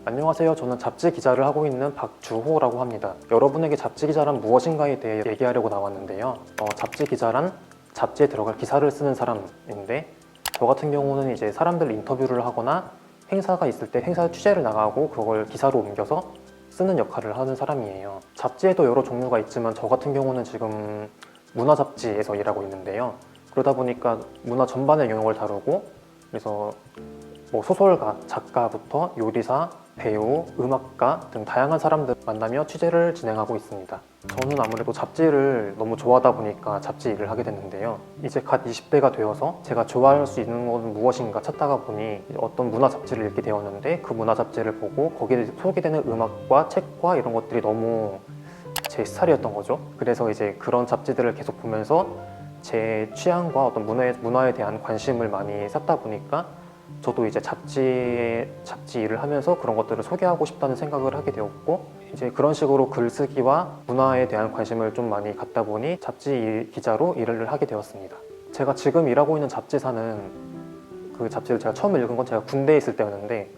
안녕하세요. 저는 잡지 기자를 하고 있는 박주호라고 합니다. 여러분에게 잡지 기자란 무엇인가에 대해 얘기하려고 나왔는데요. 잡지 기자란 잡지에 들어갈 기사를 쓰는 사람인데, 저 같은 경우는 이제 사람들 인터뷰를 하거나 행사가 있을 때 행사 취재를 나가고 그걸 기사로 옮겨서 쓰는 역할을 하는 사람이에요. 잡지에도 여러 종류가 있지만 저 같은 경우는 지금 문화 잡지에서 일하고 있는데요. 그러다 보니까 문화 전반의 영역을 다루고, 그래서 뭐 소설가, 작가부터 요리사, 배우, 음악가 등 다양한 사람들 만나며 취재를 진행하고 있습니다. 저는 아무래도 잡지를 너무 좋아하다 보니까 잡지 일을 하게 됐는데요. 이제 갓 20대가 되어서 제가 좋아할 수 있는 건 무엇인가 찾다가 보니 어떤 문화 잡지를 읽게 되었는데, 그 문화 잡지를 보고 거기에 소개되는 음악과 책과 이런 것들이 너무 제 스타일이었던 거죠. 그래서 이제 그런 잡지들을 계속 보면서 제 취향과 어떤 문화에 대한 관심을 많이 쌓다 보니까 저도 이제 잡지 일을 하면서 그런 것들을 소개하고 싶다는 생각을 하게 되었고, 이제 그런 식으로 글쓰기와 문화에 대한 관심을 좀 많이 갖다 보니 잡지 기자로 일을 하게 되었습니다. 제가 지금 일하고 있는 잡지사는, 그 잡지를 제가 처음 읽은 건 제가 군대에 있을 때였는데,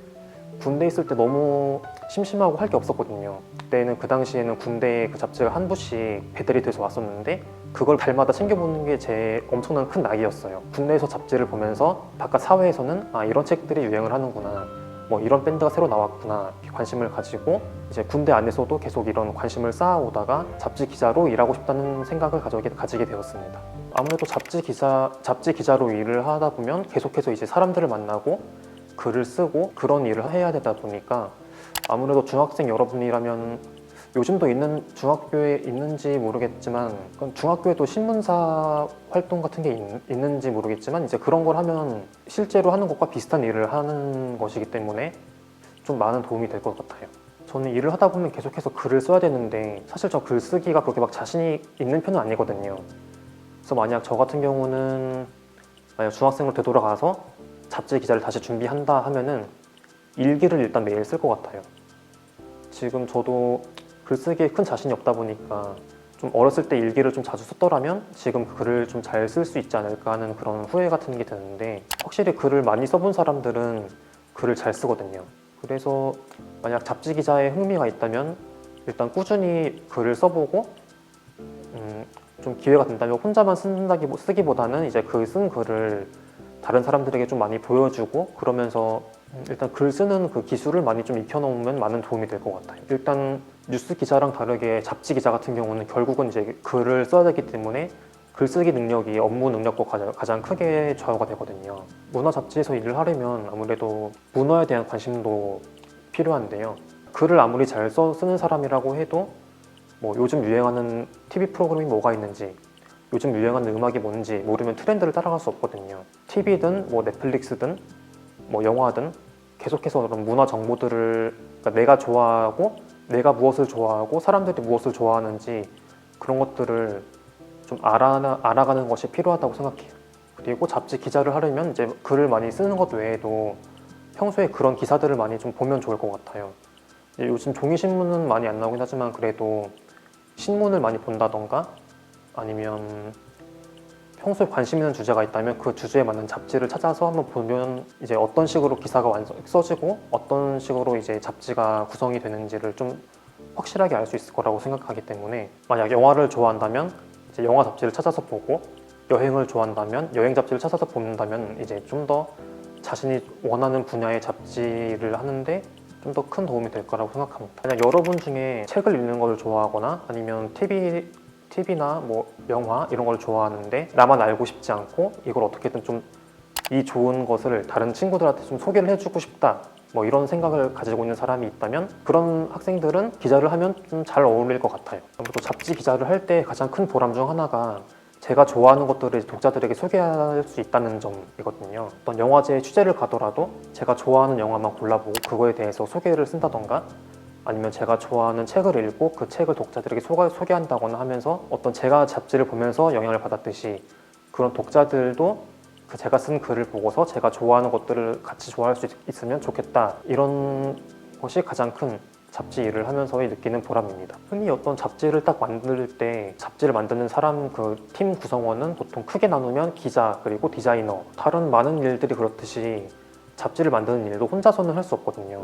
군대에 있을 때 너무 심심하고 할 게 없었거든요. 그때는 그 당시에는 군대에 그 잡지가 한 부씩 배달이 돼서 왔었는데, 그걸 달마다 챙겨보는 게 제 엄청난 큰 낙이었어요. 국내에서 잡지를 보면서 바깥 사회에서는 이런 책들이 유행을 하는구나, 뭐 이런 밴드가 새로 나왔구나, 관심을 가지고 이제 군대 안에서도 계속 이런 관심을 쌓아오다가 잡지 기자로 일하고 싶다는 생각을 가지게 되었습니다. 아무래도 잡지 기자로 일을 하다 보면 계속해서 이제 사람들을 만나고 글을 쓰고 그런 일을 해야 되다 보니까, 아무래도 중학생 여러분이라면 요즘도 중학교에 있는지 모르겠지만, 중학교에도 신문사 활동 같은 게 있는지 모르겠지만, 이제 그런 걸 하면 실제로 하는 것과 비슷한 일을 하는 것이기 때문에 좀 많은 도움이 될 것 같아요. 저는 일을 하다 보면 계속해서 글을 써야 되는데, 사실 저 글쓰기가 그렇게 막 자신이 있는 편은 아니거든요. 그래서 만약 저 같은 경우는 만약 중학생으로 되돌아가서 잡지 기자를 다시 준비한다 하면은 일기를 일단 매일 쓸 것 같아요. 지금 저도 글쓰기에 큰 자신이 없다 보니까 좀 어렸을 때 일기를 좀 자주 썼더라면 지금 글을 좀 잘 쓸 수 있지 않을까 하는 그런 후회 같은 게 드는데, 확실히 글을 많이 써본 사람들은 글을 잘 쓰거든요. 그래서 만약 잡지 기자에 흥미가 있다면 일단 꾸준히 글을 써보고, 좀 기회가 된다면 혼자만 쓰기보다는 이제 그 쓴 글을 다른 사람들에게 좀 많이 보여주고, 그러면서 일단 글 쓰는 그 기술을 많이 좀 익혀놓으면 많은 도움이 될 것 같아요. 일단 뉴스 기자랑 다르게 잡지 기자 같은 경우는 결국은 이제 글을 써야 되기 때문에 글쓰기 능력이 업무 능력도 가장 크게 좌우가 되거든요. 문화 잡지에서 일을 하려면 아무래도 문화에 대한 관심도 필요한데요. 글을 아무리 잘 쓰는 사람이라고 해도 뭐 요즘 유행하는 TV 프로그램이 뭐가 있는지, 요즘 유행하는 음악이 뭔지 모르면 트렌드를 따라갈 수 없거든요. TV든 뭐 넷플릭스든 뭐 영화든 계속해서 그런 문화 정보들을, 그러니까 내가 좋아하고 내가 무엇을 좋아하고 사람들이 무엇을 좋아하는지 그런 것들을 좀 알아가는 것이 필요하다고 생각해요. 그리고 잡지 기자를 하려면 이제 글을 많이 쓰는 것 외에도 평소에 그런 기사들을 많이 좀 보면 좋을 것 같아요. 요즘 종이신문은 많이 안 나오긴 하지만 그래도 신문을 많이 본다던가, 아니면 평소에 관심 있는 주제가 있다면 그 주제에 맞는 잡지를 찾아서 한번 보면 이제 어떤 식으로 기사가 써지고 어떤 식으로 이제 잡지가 구성이 되는지를 좀 확실하게 알 수 있을 거라고 생각하기 때문에, 만약 영화를 좋아한다면 이제 영화 잡지를 찾아서 보고, 여행을 좋아한다면 여행 잡지를 찾아서 본다면 이제 좀 더 자신이 원하는 분야의 잡지를 하는데 좀 더 큰 도움이 될 거라고 생각합니다. 만약 여러분 중에 책을 읽는 걸 좋아하거나 아니면 TV나 뭐 영화 이런 걸 좋아하는데 나만 알고 싶지 않고 이걸 어떻게든 좀 이 좋은 것을 다른 친구들한테 좀 소개를 해주고 싶다, 뭐 이런 생각을 가지고 있는 사람이 있다면 그런 학생들은 기자를 하면 좀 잘 어울릴 것 같아요. 또 잡지 기자를 할 때 가장 큰 보람 중 하나가 제가 좋아하는 것들을 독자들에게 소개할 수 있다는 점이거든요. 어떤 영화제에 취재를 가더라도 제가 좋아하는 영화만 골라보고 그거에 대해서 소개를 쓴다던가, 아니면 제가 좋아하는 책을 읽고 그 책을 독자들에게 소개한다거나 하면서 어떤 제가 잡지를 보면서 영향을 받았듯이 그런 독자들도 그 제가 쓴 글을 보고서 제가 좋아하는 것들을 같이 좋아할 수 있으면 좋겠다, 이런 것이 가장 큰 잡지 일을 하면서의 느끼는 보람입니다. 흔히 어떤 잡지를 딱 만들 때 잡지를 만드는 사람 그 팀 구성원은 보통 크게 나누면 기자 그리고 디자이너, 다른 많은 일들이 그렇듯이 잡지를 만드는 일도 혼자서는 할 수 없거든요.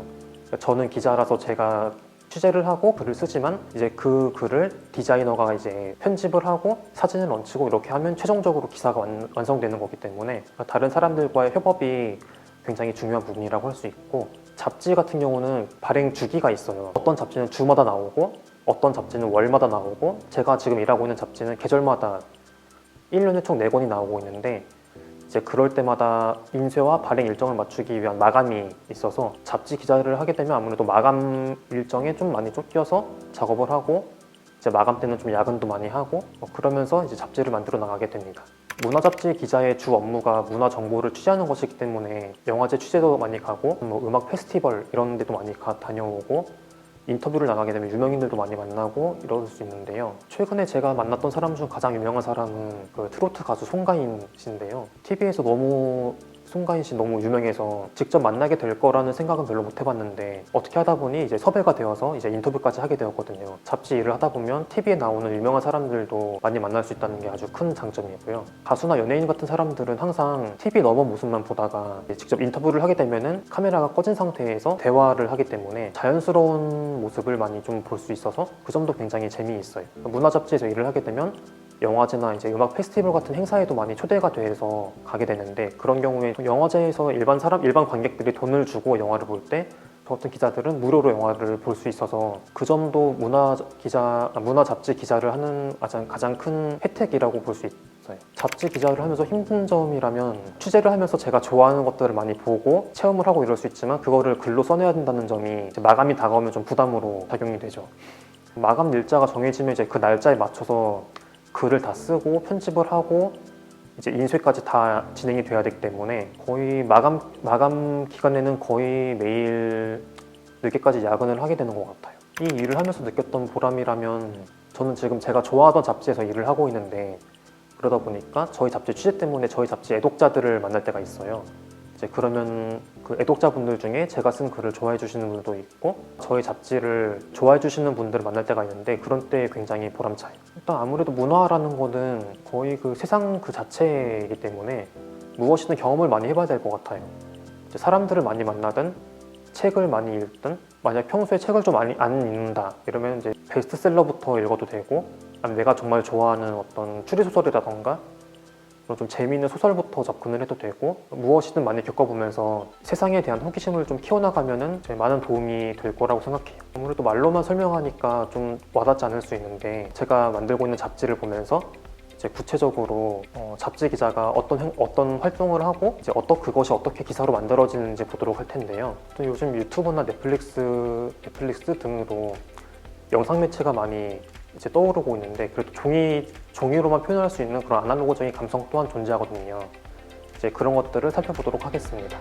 저는 기자라서 제가 취재를 하고 글을 쓰지만 이제 그 글을 디자이너가 이제 편집을 하고 사진을 얹히고 이렇게 하면 최종적으로 기사가 완성되는 거기 때문에 다른 사람들과의 협업이 굉장히 중요한 부분이라고 할 수 있고, 잡지 같은 경우는 발행 주기가 있어요. 어떤 잡지는 주마다 나오고 어떤 잡지는 월마다 나오고, 제가 지금 일하고 있는 잡지는 계절마다 1년에 총 4권이 나오고 있는데, 이제 그럴 때마다 인쇄와 발행 일정을 맞추기 위한 마감이 있어서 잡지 기자를 하게 되면 아무래도 마감 일정에 좀 많이 쫓겨서 작업을 하고, 이제 마감 때는 좀 야근도 많이 하고 그러면서 이제 잡지를 만들어 나가게 됩니다. 문화잡지 기자의 주 업무가 문화 정보를 취재하는 것이기 때문에 영화제 취재도 많이 가고 음악 페스티벌 이런 데도 많이 다녀오고, 인터뷰를 나가게 되면 유명인들도 많이 만나고 이럴 수 있는데요. 최근에 제가 만났던 사람 중 가장 유명한 사람은 그 트로트 가수 송가인 씨인데요. TV에서 송가인 씨 너무 유명해서 직접 만나게 될 거라는 생각은 별로 못 해봤는데, 어떻게 하다 보니 이제 섭외가 되어서 이제 인터뷰까지 하게 되었거든요. 잡지 일을 하다 보면 TV에 나오는 유명한 사람들도 많이 만날 수 있다는 게 아주 큰 장점이고요. 가수나 연예인 같은 사람들은 항상 TV 넘어 모습만 보다가 직접 인터뷰를 하게 되면은 카메라가 꺼진 상태에서 대화를 하기 때문에 자연스러운 모습을 많이 좀 볼 수 있어서 그 점도 굉장히 재미있어요. 문화 잡지에서 일을 하게 되면 영화제나 이제 음악 페스티벌 같은 행사에도 많이 초대가 돼서 가게 되는데, 그런 경우에 영화제에서 일반 관객들이 돈을 주고 영화를 볼 때 저 같은 기자들은 무료로 영화를 볼 수 있어서 그 점도 문화 잡지 기자를 하는 가장 큰 혜택이라고 볼 수 있어요. 잡지 기자를 하면서 힘든 점이라면, 취재를 하면서 제가 좋아하는 것들을 많이 보고 체험을 하고 이럴 수 있지만 그거를 글로 써내야 된다는 점이 이제 마감이 다가오면 좀 부담으로 작용이 되죠. 마감 일자가 정해지면 이제 그 날짜에 맞춰서 글을 다 쓰고 편집을 하고 이제 인쇄까지 다 진행이 돼야 되기 때문에 거의 마감 기간에는 거의 매일 늦게까지 야근을 하게 되는 것 같아요. 이 일을 하면서 느꼈던 보람이라면, 저는 지금 제가 좋아하던 잡지에서 일을 하고 있는데, 그러다 보니까 저희 잡지 취재 때문에 저희 잡지 애독자들을 만날 때가 있어요. 이제 그러면 그 애독자분들 중에 제가 쓴 글을 좋아해 주시는 분도 있고 저희 잡지를 좋아해 주시는 분들을 만날 때가 있는데, 그런 때 굉장히 보람차요. 일단 아무래도 문화라는 거는 거의 그 세상 그 자체이기 때문에 무엇이든 경험을 많이 해봐야 될 것 같아요. 이제 사람들을 많이 만나든 책을 많이 읽든, 만약 평소에 책을 좀 많이 안 읽는다 이러면 이제 베스트셀러부터 읽어도 되고, 아니면 내가 정말 좋아하는 어떤 추리소설이라던가 그런 좀 재미있는 소설부터 접근을 해도 되고, 무엇이든 많이 겪어보면서 세상에 대한 호기심을 좀 키워나가면은 많은 도움이 될 거라고 생각해요. 아무래도 말로만 설명하니까 좀 와닿지 않을 수 있는데, 제가 만들고 있는 잡지를 보면서 이제 구체적으로 잡지 기자가 어떤 활동을 하고 이제 그것이 어떻게 기사로 만들어지는지 보도록 할 텐데요. 또 요즘 유튜브나 넷플릭스 등으로 영상 매체가 많이 이제 떠오르고 있는데, 그래도 종이로만 표현할 수 있는 그런 아날로그적인 감성 또한 존재하거든요. 이제 그런 것들을 살펴보도록 하겠습니다.